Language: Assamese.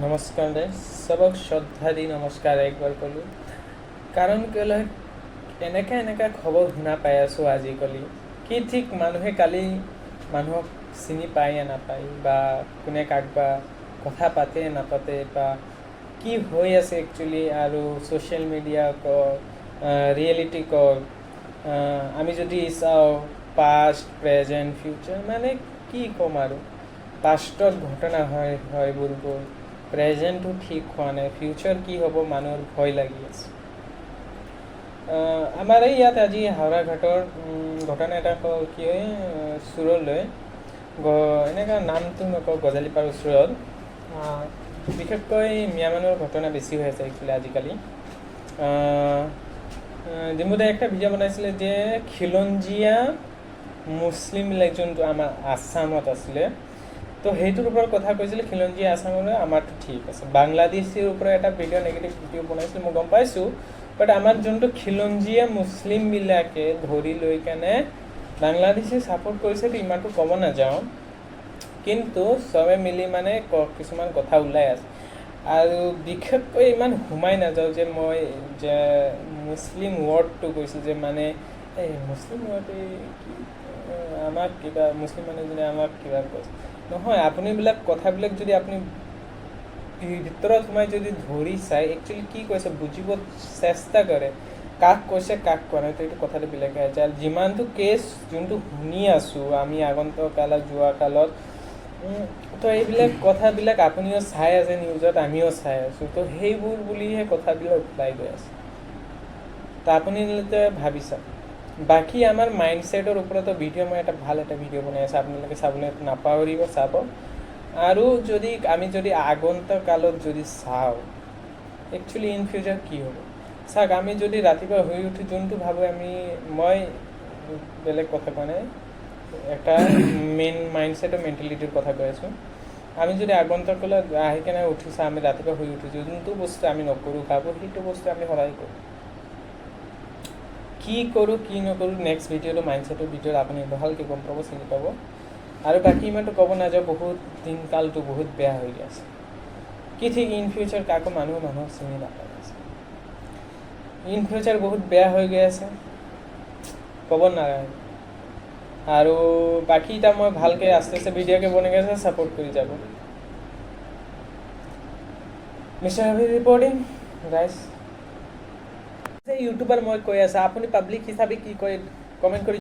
নমস্কাৰ দে চবক শ্ৰদ্ধা দি নমস্কাৰ একবাৰ ক'লোঁ কাৰণ কেলৈ এনেকা খবৰ শুনা পাই আছোঁ আজিকালি কি ঠিক মানুহে কালি মানুহক চিনি পায় নাপায় বা কোনে কাক বা কথা পাতে নাপাতে বা কি হৈ আছে একচুৱেলি আৰু ছ'চিয়েল মিডিয়া কওক ৰিয়েলিটি কওক আমি যদি চাওঁ পাষ্ট প্ৰেজেণ্ট ফিউচাৰ মানে কি ক'ম আৰু পাষ্টত ঘটনা হয় এইবোৰ প্ৰেজেণ্টটো ঠিক হোৱা নাই ফিউচাৰ কি হ'ব মানুহৰ ভয় লাগি আছে আমাৰ এই ইয়াত আজি হাওৰা ঘাটৰ ঘটনা এটা হ'ল কি হয় চুৰলৈ এনেকুৱা নামটো নকওঁ গজালিপাৰ ওচৰত বিশেষকৈ মিয়া মানুহৰ ঘটনা বেছি হৈ আছে একচুৱেলি আজিকালি ডিম্বুদাই একটা ভিডিঅ' বনাইছিলে যে খিলঞ্জীয়া মুছলিমবিলাক যোনটো আমাৰ আছামত আছিলে তো সেইটোৰ ওপৰত কথা কৈছিলে খিলঞ্জীয়া আছামলৈ আমাৰতো ঠিক আছে বাংলাদেশীৰ ওপৰত এটা নেগেটিভ ভিডিঅ' বনাইছিলে মই গম পাইছোঁ বাট আমাৰ যোনটো খিলঞ্জীয়া মুছলিমবিলাকে ধৰি লৈ কেনে বাংলাদেশী ছাপোৰ্ট কৰিছেতো ইমানটো ক'ব নাযাওঁ কিন্তু চবে মিলি মানে কিছুমান কথা ওলাই আছে আৰু বিশেষকৈ ইমান সোমাই নাযাওঁ যে মই যে মুছলিম ৱৰ্ডটো কৈছোঁ যে মানে এই মুছলিম ৱৰ্ডে আমাক কিবা মুছলিম মানুহজনে আমাক কিবা কৈছে নহয় আপুনি এইবিলাক কথাবিলাক যদি আপুনি ভিতৰত সোমাই যদি ধৰি চাই একচুৱেলি কি কৈছে বুজিব চেষ্টা কৰে কাক কৈছে কাক কোৱা নাই তো এইটো কথাটো বেলেগ হৈ যায় যিমানটো কেছ যোনটো শুনি আছোঁ আমি আগন্তুক কালত যোৱা কালত তো এইবিলাক কথাবিলাক আপুনিও চাই আছে নিউজত আমিও চাই আছোঁ তো সেইবোৰ বুলিহে কথাবিলাক ওলাই গৈ আছে তো আপুনি ভাবি চাওক বাকী আমাৰ মাইণ্ডছেটৰ ওপৰতো ভিডিঅ' মই ভাল এটা ভিডিঅ' বনাই আছোঁ আপোনালোকে চাবলৈ নাপাহৰিব চাব আৰু আমি যদি আগন্তুক কালত যদি চাওঁ একচুৱেলি ইন ফিউচাৰ কি হ'ব চাওক আমি যদি ৰাতিপুৱা শুই উঠি যোনটো ভাবোঁ মই বেলেগ কথা কোৱা নাই একটা মেইন মাইণ্ডছেটৰ মেণ্টেলিটিৰ কথা কৈ আছোঁ আমি যদি আগন্তুক কালত আহি কেনে উঠিছোঁ আমি ৰাতিপুৱা শুই উঠিছোঁ যোনটো বস্তু আমি নকৰোঁ ভাবোঁ সেইটো বস্তু আমি সদায় কৰোঁ কি কৰোঁ কি নকৰোঁ নেক্সট ভিডিঅ'টো মাইণ্ডছেটৰ ভিডিঅ'ত আপুনি ভালকৈ গম পাব চিনি পাব আৰু বাকী ইমানটো ক'ব নাযাওঁ বহুত দিনকালটো বহুত বেয়া হৈ আছে কি ঠিক ইন ফিউচাৰ কাকো মানুহক চিনি নাপাই আছে ইন ফিউচাৰ বহুত বেয়া হৈ গৈ আছে ক'ব নালাগে আৰু বাকী এতিয়া মই ভালকৈ আস্তে আস্তে ভিডিঅ'কে বনাই আছে ছাপোৰ্ট কৰি যাব মিষ্টাৰ আভি ৰিপৰ্টিং গাইজ ইউটিউবাৰ মই কৈ আছোঁ আপুনি পাব্লিক হিচাপে কি কয় কমেণ্ট কৰি